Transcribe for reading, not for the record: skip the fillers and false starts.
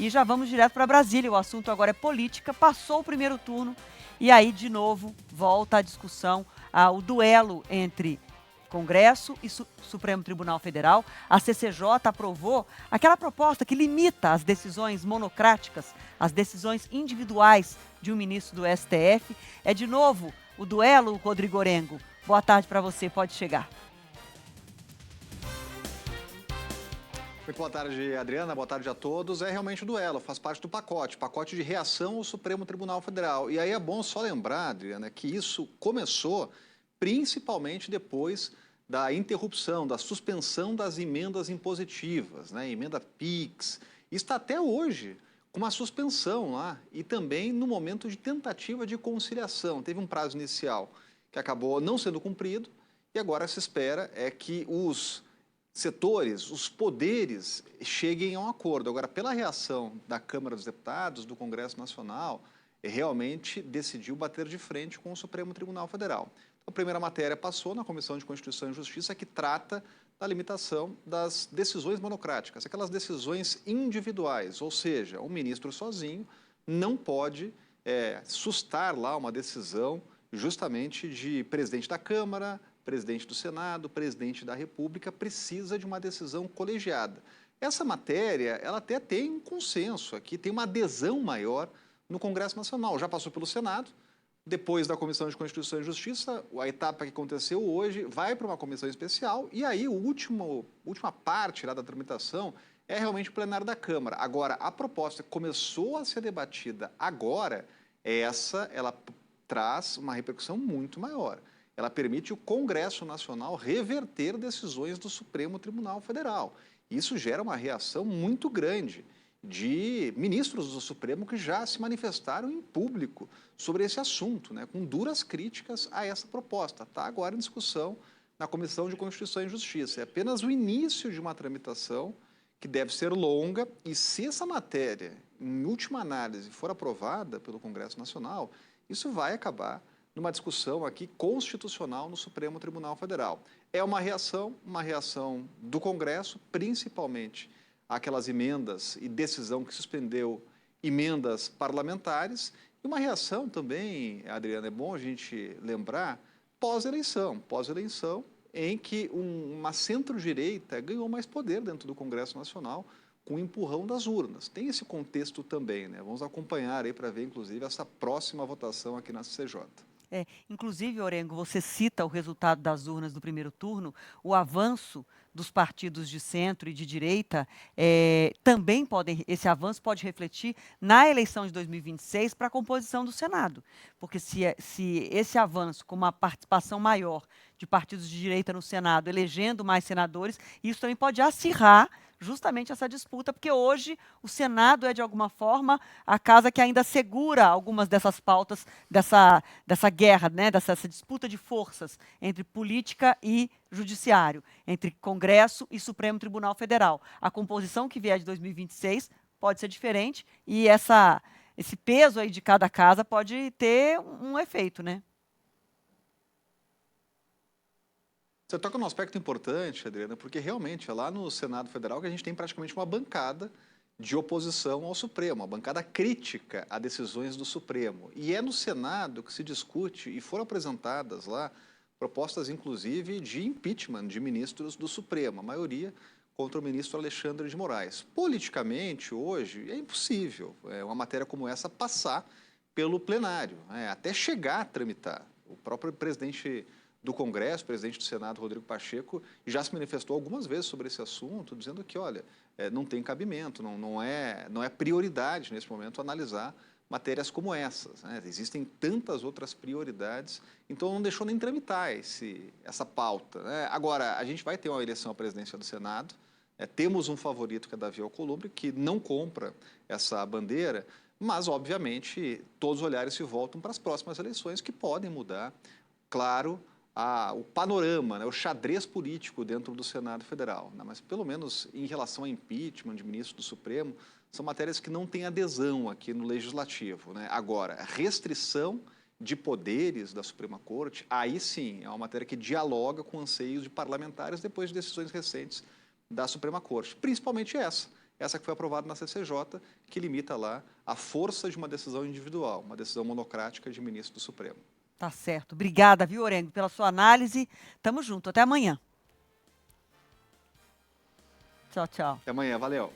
E já vamos direto para Brasília. O assunto agora é política. Passou o primeiro turno e aí, de novo, volta a discussão, o duelo entre Congresso e Supremo Tribunal Federal. A CCJ aprovou aquela proposta que limita as decisões monocráticas, as decisões individuais de um ministro do STF. É de novo o duelo, Rodrigo Orengo. Boa tarde para você, pode chegar. Muito boa tarde, Adriana. Boa tarde a todos. É realmente o duelo, faz parte do pacote de reação ao Supremo Tribunal Federal. E aí é bom só lembrar, Adriana, que isso começou principalmente depois da interrupção, da suspensão das emendas impositivas, né? Emenda PIX. Está até hoje com uma suspensão lá e também no momento de tentativa de conciliação. Teve um prazo inicial que acabou não sendo cumprido e agora se espera é que os setores, os poderes cheguem a um acordo. Agora, pela reação da Câmara dos Deputados, do Congresso Nacional, realmente decidiu bater de frente com o Supremo Tribunal Federal. A primeira matéria passou na Comissão de Constituição e Justiça, que trata da limitação das decisões monocráticas, aquelas decisões individuais, ou seja, o ministro sozinho não pode sustar lá uma decisão justamente de presidente da Câmara, presidente do Senado, presidente da República, precisa de uma decisão colegiada. Essa matéria, ela até tem um consenso aqui, tem uma adesão maior no Congresso Nacional. Já passou pelo Senado, depois da Comissão de Constituição e Justiça, a etapa que aconteceu hoje vai para uma comissão especial e aí a última parte lá da tramitação é realmente o plenário da Câmara. Agora, a proposta que começou a ser debatida agora, ela traz uma repercussão muito maior. Ela permite o Congresso Nacional reverter decisões do Supremo Tribunal Federal. Isso gera uma reação muito grande de ministros do Supremo que já se manifestaram em público sobre esse assunto, né, com duras críticas a essa proposta. Está agora em discussão na Comissão de Constituição e Justiça. É apenas o início de uma tramitação que deve ser longa e se essa matéria, em última análise, for aprovada pelo Congresso Nacional, isso vai acabar numa discussão aqui constitucional no Supremo Tribunal Federal. É uma reação do Congresso, principalmente aquelas emendas e decisão que suspendeu emendas parlamentares, e uma reação também, Adriana, é bom a gente lembrar, pós-eleição em que uma centro-direita ganhou mais poder dentro do Congresso Nacional com o empurrão das urnas. Tem esse contexto também, né? Vamos acompanhar aí para ver, inclusive, essa próxima votação aqui na CCJ. Inclusive, Orengo, você cita o resultado das urnas do primeiro turno, o avanço dos partidos de centro e de direita, esse avanço pode refletir na eleição de 2026 para a composição do Senado, porque se esse avanço com uma participação maior de partidos de direita no Senado, elegendo mais senadores, isso também pode acirrar justamente essa disputa, porque hoje o Senado é, de alguma forma, a casa que ainda segura algumas dessas pautas, dessa guerra, né, dessa disputa de forças entre política e judiciário, entre Congresso e Supremo Tribunal Federal. A composição que vier de 2026 pode ser diferente e esse peso aí de cada casa pode ter um efeito, né? Você toca num aspecto importante, Adriana, porque realmente é lá no Senado Federal que a gente tem praticamente uma bancada de oposição ao Supremo, uma bancada crítica a decisões do Supremo. E é no Senado que se discute e foram apresentadas lá propostas, inclusive, de impeachment de ministros do Supremo, a maioria contra o ministro Alexandre de Moraes. Politicamente, hoje, é impossível uma matéria como essa passar pelo plenário, até chegar a tramitar. O próprio presidente do Congresso, presidente do Senado, Rodrigo Pacheco, já se manifestou algumas vezes sobre esse assunto, dizendo que, olha, não tem cabimento, não é prioridade nesse momento analisar matérias como essas, né? Existem tantas outras prioridades, então não deixou nem tramitar essa pauta, né? Agora, a gente vai ter uma eleição à presidência do Senado, temos um favorito que é Davi Alcolumbre, que não compra essa bandeira, mas, obviamente, todos os olhares se voltam para as próximas eleições que podem mudar, claro, o panorama, né, o xadrez político dentro do Senado Federal. Né? Mas, pelo menos, em relação a impeachment de ministro do Supremo, são matérias que não têm adesão aqui no Legislativo. Né? Agora, restrição de poderes da Suprema Corte, aí sim, é uma matéria que dialoga com anseios de parlamentares depois de decisões recentes da Suprema Corte. Principalmente essa que foi aprovada na CCJ, que limita lá a força de uma decisão individual, uma decisão monocrática de ministro do Supremo. Tá certo. Obrigada, viu, Orengo, pela sua análise. Tamo junto. Até amanhã. Tchau, tchau. Até amanhã, valeu.